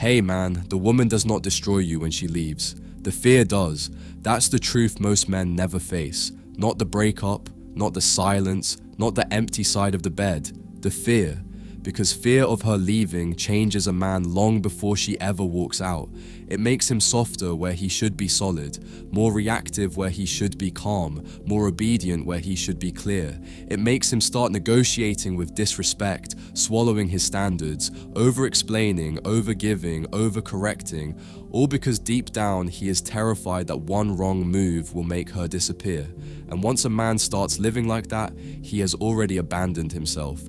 Hey man, the woman does not destroy you when she leaves. The fear does. That's the truth most men never face. Not the breakup, not the silence, not the empty side of the bed. The fear. Because fear of her leaving changes a man long before she ever walks out. It makes him softer where he should be solid, more reactive where he should be calm, more obedient where he should be clear. It makes him start negotiating with disrespect, swallowing his standards, over-explaining, over-giving, over-correcting, all because deep down he is terrified that one wrong move will make her disappear. And once a man starts living like that, he has already abandoned himself.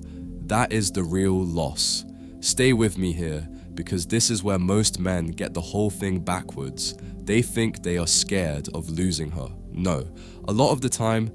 That is the real loss. Stay with me here, because this is where most men get the whole thing backwards. They think they are scared of losing her. No, a lot of the time,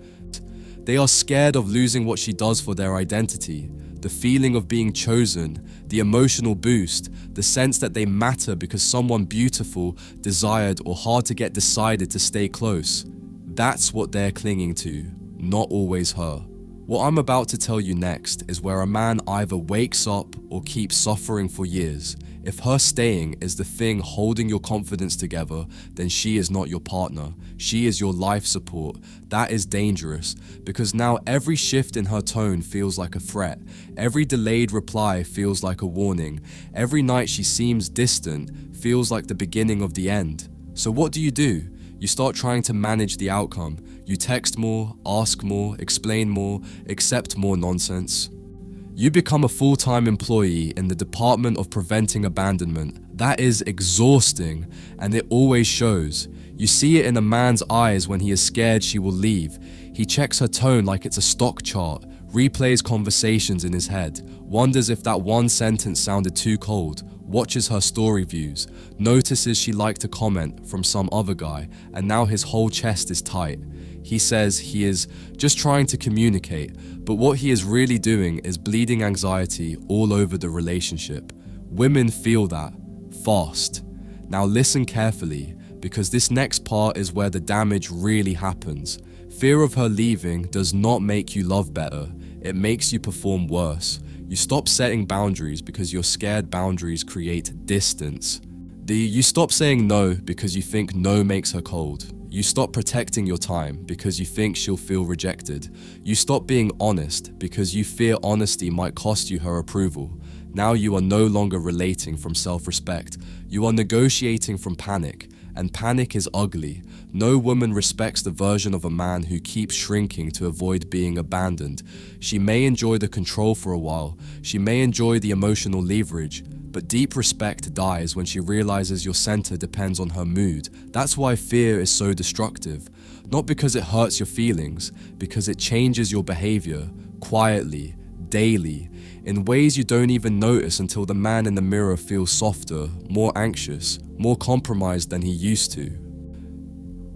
they are scared of losing what she does for their identity. The feeling of being chosen, the emotional boost, the sense that they matter because someone beautiful, desired, or hard to get decided to stay close. That's what they're clinging to, not always her. What I'm about to tell you next is where a man either wakes up or keeps suffering for years. If her staying is the thing holding your confidence together, then she is not your partner. She is your life support. That is dangerous, because now every shift in her tone feels like a threat. Every delayed reply feels like a warning. Every night she seems distant feels like the beginning of the end. So what do? You start trying to manage the outcome. You text more, ask more, explain more, accept more nonsense. You become a full-time employee in the department of preventing abandonment. That is exhausting, and it always shows. You see it in a man's eyes when he is scared she will leave. He checks her tone like it's a stock chart, replays conversations in his head, wonders if that one sentence sounded too cold, watches her story views, notices she liked a comment from some other guy, and now his whole chest is tight. He says he is just trying to communicate, but what he is really doing is bleeding anxiety all over the relationship. Women feel that, fast. Now listen carefully, because this next part is where the damage really happens. Fear of her leaving does not make you love better, it makes you perform worse. You stop setting boundaries because you're scared boundaries create distance. You stop saying no because you think no makes her cold. You stop protecting your time because you think she'll feel rejected. You stop being honest because you fear honesty might cost you her approval. Now you are no longer relating from self-respect. You are negotiating from panic, and panic is ugly. No woman respects the version of a man who keeps shrinking to avoid being abandoned. She may enjoy the control for a while. She may enjoy the emotional leverage. But deep respect dies when she realizes your center depends on her mood. That's why fear is so destructive. Not because it hurts your feelings, because it changes your behavior, quietly, daily, in ways you don't even notice until the man in the mirror feels softer, more anxious, more compromised than he used to.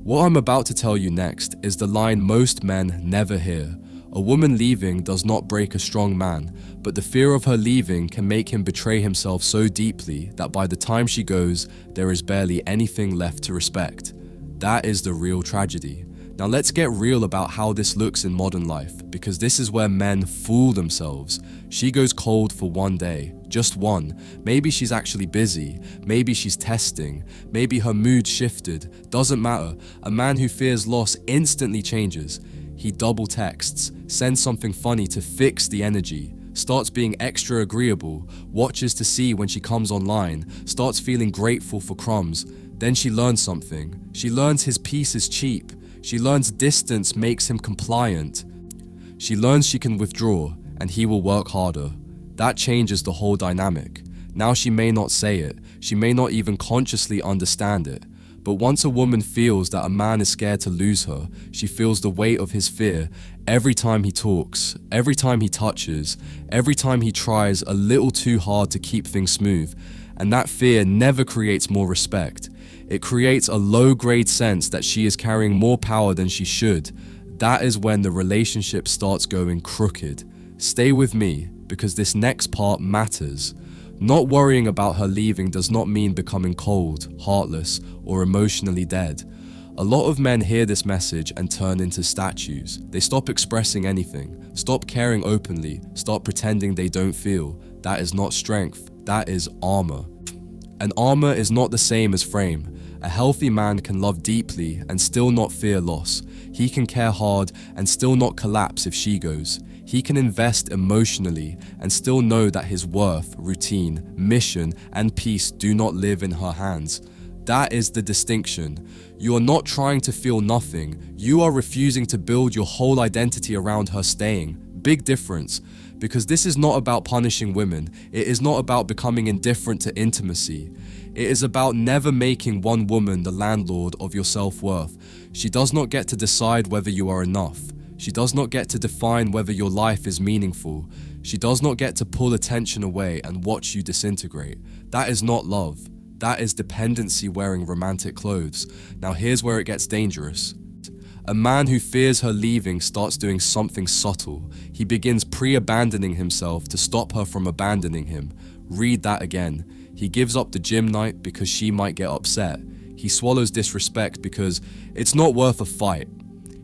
What I'm about to tell you next is the line most men never hear. A woman leaving does not break a strong man, but the fear of her leaving can make him betray himself so deeply that by the time she goes, there is barely anything left to respect. That is the real tragedy. Now let's get real about how this looks in modern life, because this is where men fool themselves. She goes cold for one day, just one. Maybe she's actually busy, maybe she's testing, maybe her mood shifted, doesn't matter. A man who fears loss instantly changes. He double texts, sends something funny to fix the energy, starts being extra agreeable, watches to see when she comes online, starts feeling grateful for crumbs. Then she learns something. She learns his peace is cheap. She learns distance makes him compliant. She learns she can withdraw and he will work harder. That changes the whole dynamic. Now she may not say it, she may not even consciously understand it. But once a woman feels that a man is scared to lose her, she feels the weight of his fear every time he talks, every time he touches, every time he tries a little too hard to keep things smooth. And that fear never creates more respect. It creates a low-grade sense that she is carrying more power than she should. That is when the relationship starts going crooked. Stay with me, because this next part matters. Not worrying about her leaving does not mean becoming cold, heartless, or emotionally dead. A lot of men hear this message and turn into statues. They stop expressing anything, stop caring openly, start pretending they don't feel. That is not strength, that is armor. An armor is not the same as frame. A healthy man can love deeply and still not fear loss. He can care hard and still not collapse if she goes. He can invest emotionally and still know that his worth, routine, mission, and peace do not live in her hands. That is the distinction. You are not trying to feel nothing. You are refusing to build your whole identity around her staying. Big difference. Because this is not about punishing women. It is not about becoming indifferent to intimacy. It is about never making one woman the landlord of your self-worth. She does not get to decide whether you are enough. She does not get to define whether your life is meaningful. She does not get to pull attention away and watch you disintegrate. That is not love. That is dependency wearing romantic clothes. Now here's where it gets dangerous. A man who fears her leaving starts doing something subtle. He begins pre-abandoning himself to stop her from abandoning him. Read that again. He gives up the gym night because she might get upset. He swallows disrespect because it's not worth a fight.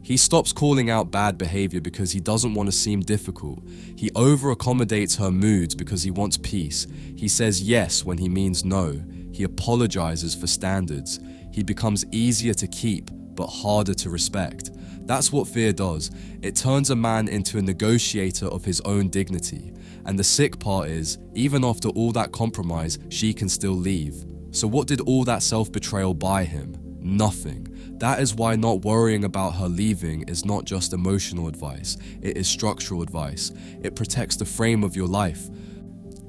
He stops calling out bad behavior because he doesn't want to seem difficult. He over-accommodates her moods because he wants peace. He says yes when he means no. He apologizes for standards. He becomes easier to keep, but harder to respect. That's what fear does. It turns a man into a negotiator of his own dignity. And the sick part is, even after all that compromise, she can still leave. So what did all that self-betrayal buy him? Nothing. That is why not worrying about her leaving is not just emotional advice. It is structural advice. It protects the frame of your life.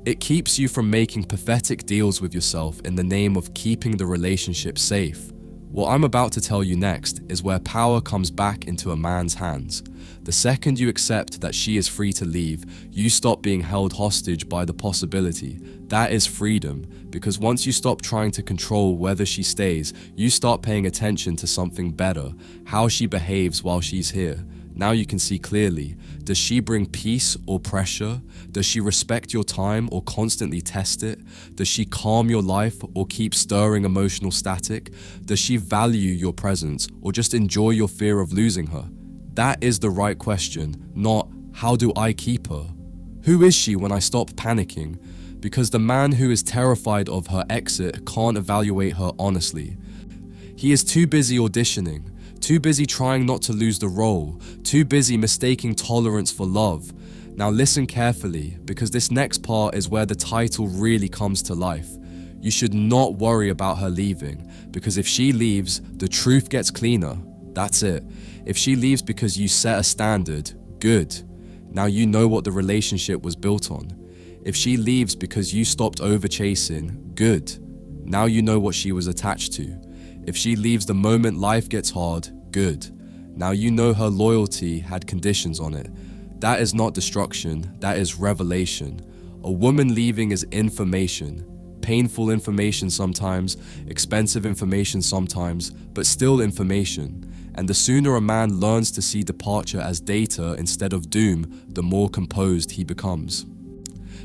It keeps you from making pathetic deals with yourself in the name of keeping the relationship safe. What I'm about to tell you next is where power comes back into a man's hands. The second you accept that she is free to leave, you stop being held hostage by the possibility. That is freedom, because once you stop trying to control whether she stays, you start paying attention to something better, how she behaves while she's here. Now you can see clearly. Does she bring peace or pressure? Does she respect your time or constantly test it? Does she calm your life or keep stirring emotional static? Does she value your presence or just enjoy your fear of losing her? That is the right question, not how do I keep her? Who is she when I stop panicking? Because the man who is terrified of her exit can't evaluate her honestly. He is too busy auditioning. Too busy trying not to lose the role, too busy mistaking tolerance for love. Now listen carefully, because this next part is where the title really comes to life. You should not worry about her leaving, because if she leaves, the truth gets cleaner. That's it. If she leaves because you set a standard, good. Now you know what the relationship was built on. If she leaves because you stopped over-chasing, good. Now you know what she was attached to. If she leaves the moment life gets hard, good. Now you know her loyalty had conditions on it. That is not destruction, that is revelation. A woman leaving is information. Painful information sometimes, expensive information sometimes, but still information. And the sooner a man learns to see departure as data instead of doom, the more composed he becomes.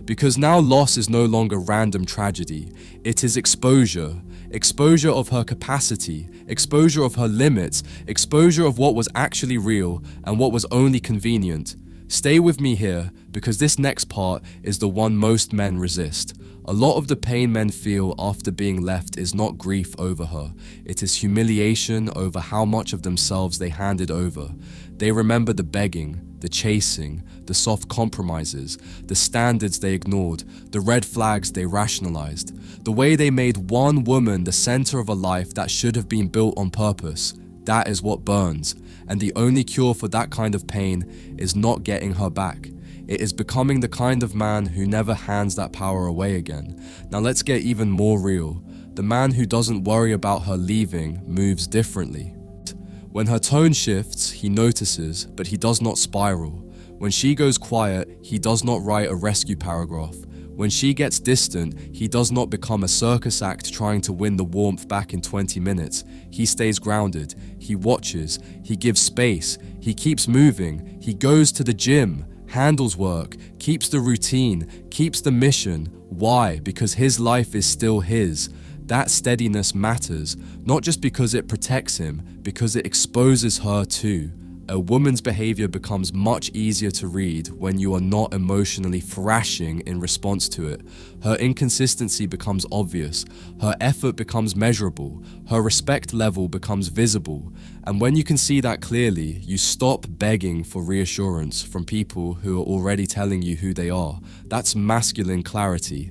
Because now loss is no longer random tragedy, it is exposure. Exposure of her capacity, exposure of her limits, exposure of what was actually real and what was only convenient. Stay with me here, because this next part is the one most men resist. A lot of the pain men feel after being left is not grief over her. It is humiliation over how much of themselves they handed over. They remember the begging, the chasing, the soft compromises, the standards they ignored, the red flags they rationalized, the way they made one woman the center of a life that should have been built on purpose. That is what burns, and the only cure for that kind of pain is not getting her back. It is becoming the kind of man who never hands that power away again. Now let's get even more real. The man who doesn't worry about her leaving moves differently. When her tone shifts, he notices, but he does not spiral. When she goes quiet, he does not write a rescue paragraph. When she gets distant, he does not become a circus act trying to win the warmth back in 20 minutes. He stays grounded, he watches, he gives space, he keeps moving, he goes to the gym, handles work, keeps the routine, keeps the mission. Why? Because his life is still his. That steadiness matters, not just because it protects him, because it exposes her too. A woman's behavior becomes much easier to read when you are not emotionally thrashing in response to it. Her inconsistency becomes obvious, her effort becomes measurable, her respect level becomes visible, and when you can see that clearly, you stop begging for reassurance from people who are already telling you who they are. That's masculine clarity.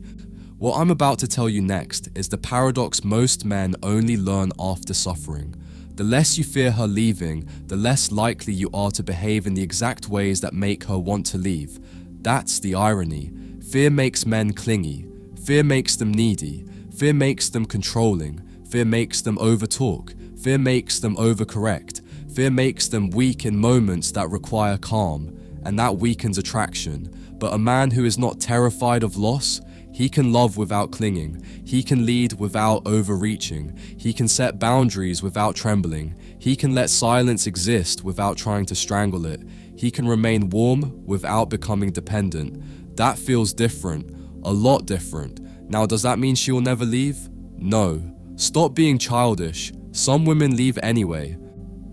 What I'm about to tell you next is the paradox most men only learn after suffering. The less you fear her leaving, the less likely you are to behave in the exact ways that make her want to leave. That's the irony. Fear makes men clingy. Fear makes them needy. Fear makes them controlling. Fear makes them overtalk. Fear makes them overcorrect. Fear makes them weak in moments that require calm, and that weakens attraction. But a man who is not terrified of loss, he can love without clinging, he can lead without overreaching, he can set boundaries without trembling, he can let silence exist without trying to strangle it, he can remain warm without becoming dependent. That feels different, a lot different. Now, does that mean she will never leave? No. Stop being childish. Some women leave anyway.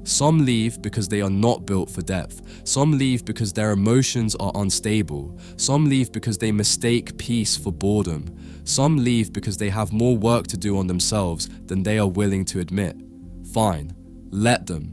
Some leave because they are not built for depth. Some leave because their emotions are unstable. Some leave because they mistake peace for boredom. Some leave because they have more work to do on themselves than they are willing to admit. Fine, let them.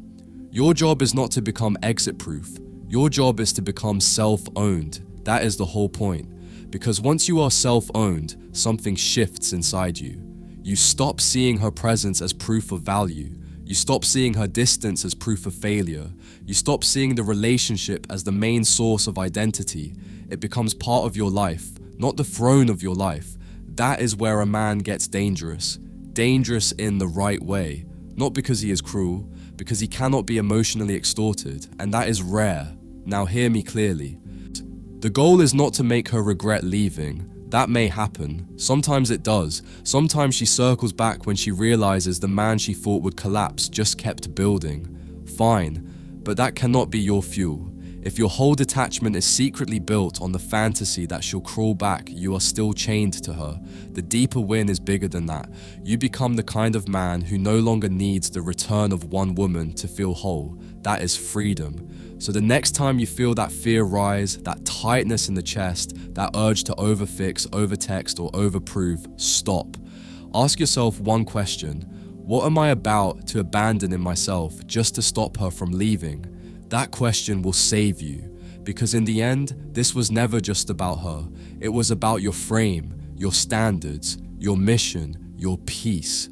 Your job is not to become exit-proof. Your job is to become self-owned. That is the whole point. Because once you are self-owned, something shifts inside you. You stop seeing her presence as proof of value. You stop seeing her distance as proof of failure. You stop seeing the relationship as the main source of identity. It becomes part of your life, not the throne of your life. That is where a man gets dangerous. Dangerous in the right way. Not because he is cruel, because he cannot be emotionally extorted, and that is rare. Now hear me clearly. The goal is not to make her regret leaving. That may happen. Sometimes it does. Sometimes she circles back when she realizes the man she thought would collapse just kept building. Fine, but that cannot be your fuel. If your whole detachment is secretly built on the fantasy that she'll crawl back, you are still chained to her. The deeper win is bigger than that. You become the kind of man who no longer needs the return of one woman to feel whole. That is freedom. So the next time you feel that fear rise, that tightness in the chest, that urge to overfix, overtext, or overprove, stop. Ask yourself one question. What am I about to abandon in myself just to stop her from leaving? That question will save you, because in the end, this was never just about her. It was about your frame, your standards, your mission, your peace.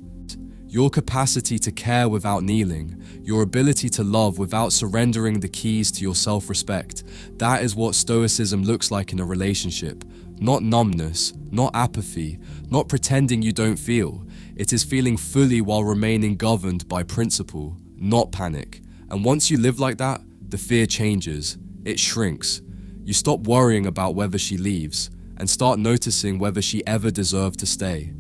Your capacity to care without kneeling, your ability to love without surrendering the keys to your self-respect. That is what stoicism looks like in a relationship. Not numbness, not apathy, not pretending you don't feel. It is feeling fully while remaining governed by principle, not panic. And once you live like that, the fear changes. It shrinks. You stop worrying about whether she leaves and start noticing whether she ever deserved to stay.